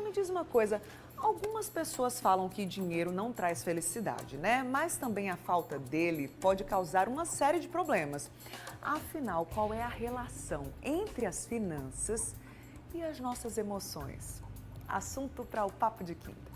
me diz uma coisa, algumas pessoas falam que dinheiro não traz felicidade, né? Mas também a falta dele pode causar uma série de problemas. Afinal, qual é a relação entre as finanças e as nossas emoções? Assunto para o Papo de Quinta.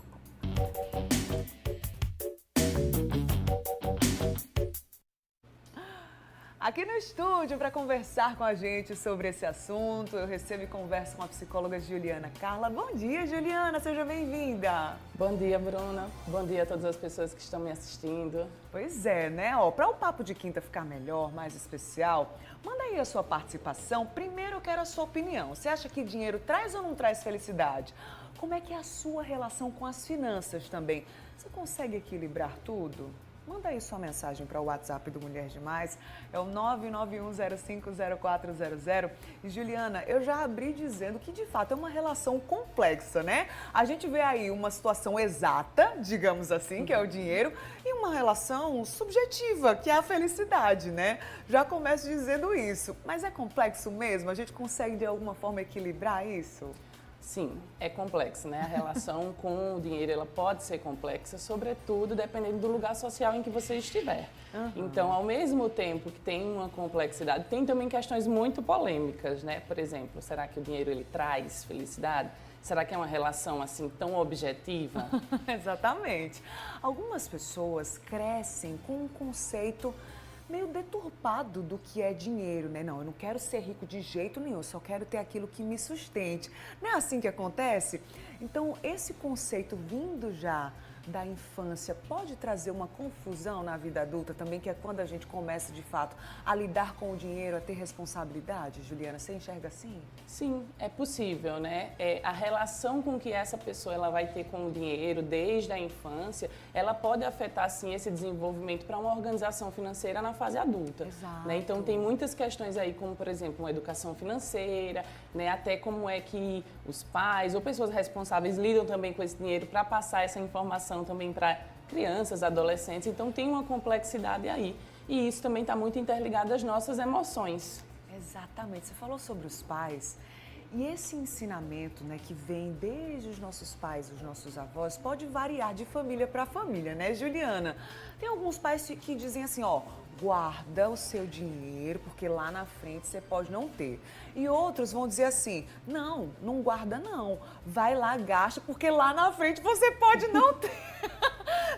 Aqui no estúdio, para conversar com a gente sobre esse assunto, eu recebo e converso com a psicóloga Juliana Carla. Bom dia, Juliana, seja bem-vinda. Bom dia, Bruna. Bom dia a todas as pessoas que estão me assistindo. Pois é, né? Para o Papo de Quinta ficar melhor, mais especial, manda aí a sua participação. Primeiro eu quero a sua opinião. Você acha que dinheiro traz ou não traz felicidade? Como é que é a sua relação com as finanças também? Você consegue equilibrar tudo? Manda aí sua mensagem para o WhatsApp do Mulher Demais, é o 991050400. E Juliana, eu já abri dizendo que de fato é uma relação complexa, né? A gente vê aí uma situação exata, digamos assim, que é o dinheiro, e uma relação subjetiva, que é a felicidade, né? Já começo dizendo isso, mas é complexo mesmo? A gente consegue de alguma forma equilibrar isso? Sim, é complexo, né? A relação com o dinheiro, ela pode ser complexa, sobretudo dependendo do lugar social em que você estiver. Então, ao mesmo tempo que tem uma complexidade, tem também questões muito polêmicas, né? Por exemplo, será que o dinheiro ele traz felicidade? Será que é uma relação assim tão objetiva? Exatamente. Algumas pessoas crescem com um conceito meio deturpado do que é dinheiro, né? Não, eu não quero ser rico de jeito nenhum, eu só quero ter aquilo que me sustente. Não é assim que acontece? Então, esse conceito vindo já da infância pode trazer uma confusão na vida adulta também, que é quando a gente começa, de fato, a lidar com o dinheiro, a ter responsabilidade. Juliana, você enxerga assim? Sim, é possível, né? A relação com que essa pessoa ela vai ter com o dinheiro desde a infância, ela pode afetar, sim, esse desenvolvimento para uma organização financeira na fase adulta. Exato. Né? Então, tem muitas questões aí, como, por exemplo, uma educação financeira, né? Até como é que os pais ou pessoas responsáveis lidam também com esse dinheiro para passar essa informação também para crianças, adolescentes. Então, tem uma complexidade aí. E isso também está muito interligado às nossas emoções. Exatamente. Você falou sobre os pais. E esse ensinamento, né, que vem desde os nossos pais, os nossos avós, pode variar de família para família, né, Juliana? Tem alguns pais que dizem assim, ó, guarda o seu dinheiro, porque lá na frente você pode não ter. E outros vão dizer assim, não, não guarda não, vai lá, gasta, porque lá na frente você pode não ter.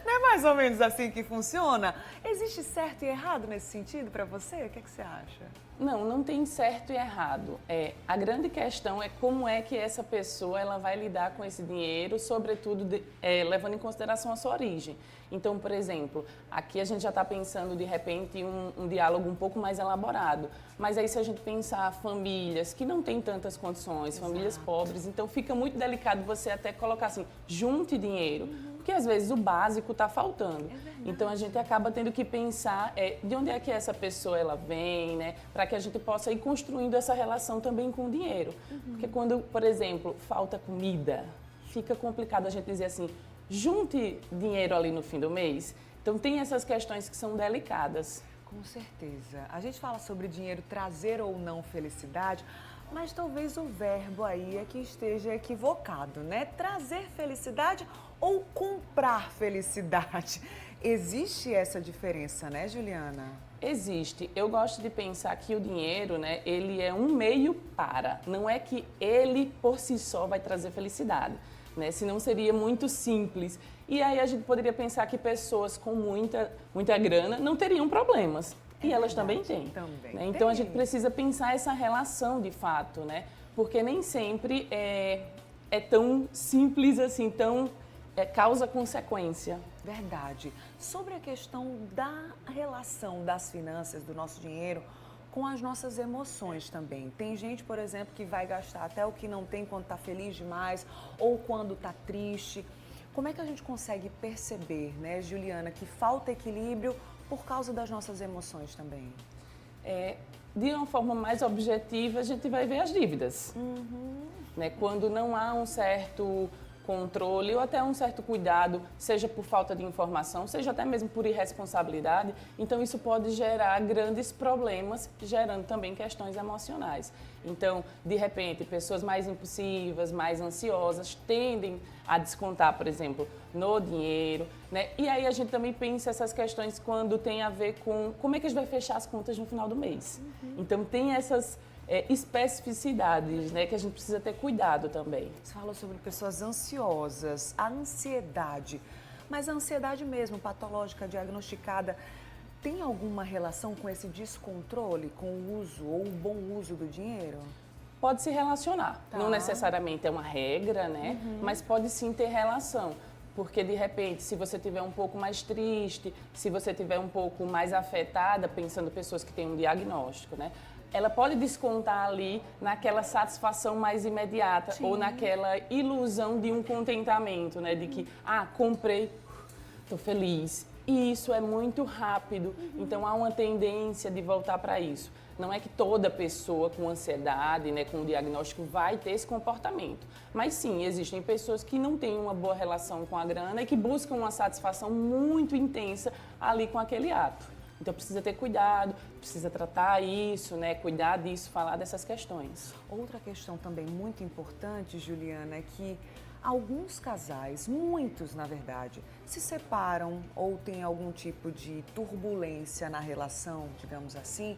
Não é mais ou menos assim que funciona? Existe certo e errado nesse sentido para você? O que você acha? Não, não tem certo e errado. A grande questão é como é que essa pessoa ela vai lidar com esse dinheiro, sobretudo levando em consideração a sua origem. Então, por exemplo, aqui a gente já está pensando de repente um diálogo um pouco mais elaborado. Mas aí se a gente pensar famílias que não têm tantas condições, famílias pobres, então fica muito delicado você até colocar assim, junte dinheiro. Porque às vezes o básico está faltando. Então a gente acaba tendo que pensar de onde é que essa pessoa ela vem, né? Para que a gente possa ir construindo essa relação também com o dinheiro. Porque quando, por exemplo, falta comida, fica complicado a gente dizer assim, junte dinheiro ali no fim do mês. Então tem essas questões que são delicadas. Com certeza. A gente fala sobre dinheiro trazer ou não felicidade, mas talvez o verbo aí é que esteja equivocado, né? Trazer felicidade ou comprar felicidade. Existe essa diferença, né, Juliana? Existe. Eu gosto de pensar que o dinheiro, né, ele é um meio para. Não é que ele por si só vai trazer felicidade, né? Senão seria muito simples. E aí a gente poderia pensar que pessoas com muita grana não teriam problemas. E elas também têm. Né? Então a gente precisa pensar essa relação de fato, né? Porque nem sempre é tão simples assim, tão causa-consequência. Verdade. Sobre a questão da relação das finanças, do nosso dinheiro, com as nossas emoções também. Tem gente, por exemplo, que vai gastar até o que não tem quando está feliz demais ou quando está triste. Como é que a gente consegue perceber, né, Juliana, que falta equilíbrio por causa das nossas emoções também? De uma forma mais objetiva, a gente vai ver as dívidas. Né? Quando não há um certo controle ou até um certo cuidado, seja por falta de informação, seja até mesmo por irresponsabilidade. Então, isso pode gerar grandes problemas, gerando também questões emocionais. Então, de repente, pessoas mais impulsivas, mais ansiosas, tendem a descontar, por exemplo, no dinheiro, né? E aí a gente também pensa essas questões quando tem a ver com como é que a gente vai fechar as contas no final do mês. Então, tem essas especificidades, né, que a gente precisa ter cuidado também. Você falou sobre pessoas ansiosas, a ansiedade, mas a ansiedade mesmo, patológica, diagnosticada, tem alguma relação com esse descontrole, com o uso ou o bom uso do dinheiro? Pode se relacionar, Tá. não necessariamente é uma regra, né, mas pode sim ter relação. Porque, de repente, se você estiver um pouco mais triste, se você estiver um pouco mais afetada, pensando em pessoas que têm um diagnóstico, né? Ela pode descontar ali naquela satisfação mais imediata ou naquela ilusão de um contentamento, né? De que, comprei, estou feliz. E isso é muito rápido, então há uma tendência de voltar para isso. Não é que toda pessoa com ansiedade, né, com o diagnóstico, vai ter esse comportamento. Mas sim, existem pessoas que não têm uma boa relação com a grana e que buscam uma satisfação muito intensa ali com aquele ato. Então precisa ter cuidado, precisa tratar isso, né, cuidar disso, falar dessas questões. Outra questão também muito importante, Juliana, é que alguns casais, muitos na verdade, se separam ou têm algum tipo de turbulência na relação, digamos assim,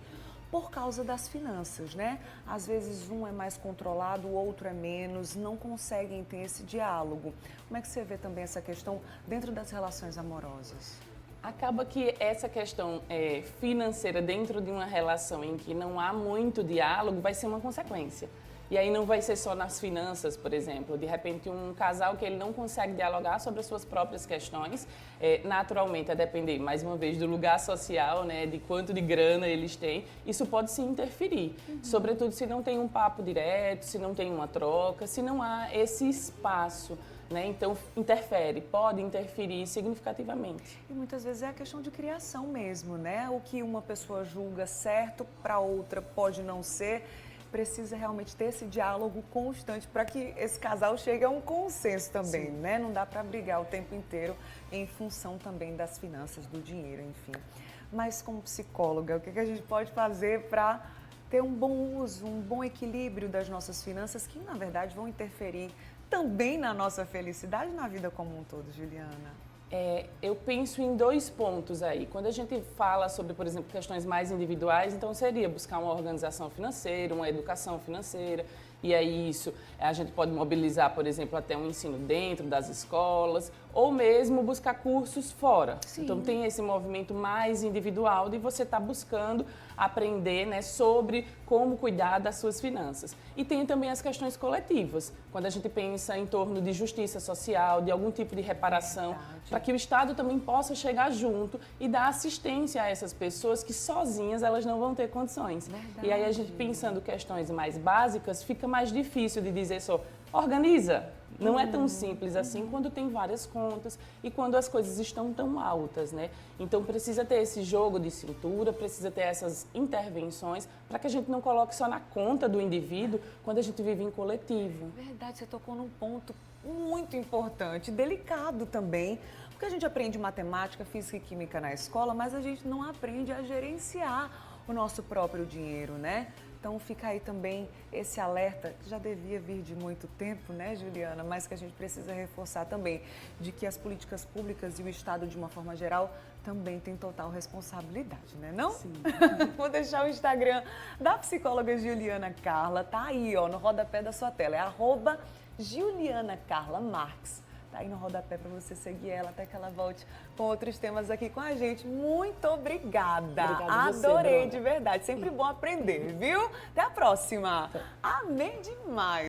por causa das finanças, né? Às vezes um é mais controlado, o outro é menos, não conseguem ter esse diálogo. Como é que você vê também essa questão dentro das relações amorosas? Acaba que essa questão financeira dentro de uma relação em que não há muito diálogo vai ser uma consequência. E aí não vai ser só nas finanças, por exemplo. De repente, um casal que ele não consegue dialogar sobre as suas próprias questões, naturalmente, a depender, mais uma vez, do lugar social, né, de quanto de grana eles têm, isso pode se interferir. Sobretudo se não tem um papo direto, se não tem uma troca, se não há esse espaço. Né? Então, pode interferir significativamente. E muitas vezes é a questão de criação mesmo, né? O que uma pessoa julga certo, para outra pode não ser. Precisa realmente ter esse diálogo constante para que esse casal chegue a um consenso também, né? Não dá para brigar o tempo inteiro em função também das finanças, do dinheiro, enfim. Mas como psicóloga, o que a gente pode fazer para ter um bom uso, um bom equilíbrio das nossas finanças que, na verdade, vão interferir também na nossa felicidade e na vida como um todo, Juliana? Eu penso em 2 pontos aí. Quando a gente fala sobre, por exemplo, questões mais individuais, então seria buscar uma organização financeira, uma educação financeira. E aí isso a gente pode mobilizar, por exemplo, até um ensino dentro das escolas ou mesmo buscar cursos fora. Sim. Então tem esse movimento mais individual de você estar buscando aprender, né, sobre como cuidar das suas finanças. E tem também as questões coletivas, quando a gente pensa em torno de justiça social, de algum tipo de reparação, para que o Estado também possa chegar junto e dar assistência a essas pessoas que sozinhas elas não vão ter condições. Verdade. E aí a gente pensando questões mais básicas, fica mais difícil de dizer só, organiza. Não é tão simples assim quando tem várias contas e quando as coisas estão tão altas, né? Então precisa ter esse jogo de cintura, precisa ter essas intervenções para que a gente não coloque só na conta do indivíduo quando a gente vive em coletivo. Verdade, você tocou num ponto muito importante, delicado também, porque a gente aprende matemática, física e química na escola, mas a gente não aprende a gerenciar o nosso próprio dinheiro, né? Então fica aí também esse alerta, que já devia vir de muito tempo, né, Juliana? Mas que a gente precisa reforçar também, de que as políticas públicas e o Estado, de uma forma geral, também tem total responsabilidade, né, não? Sim. Vou deixar o Instagram da psicóloga Juliana Carla, tá aí, ó, no rodapé da sua tela, é @JulianaCarlaMarques. Tá aí no rodapé para você seguir ela até que ela volte com outros temas aqui com a gente. Muito obrigada. Obrigada você, Adorei, Bruna. de verdade. Sempre bom aprender, viu? Até a próxima. Amei demais.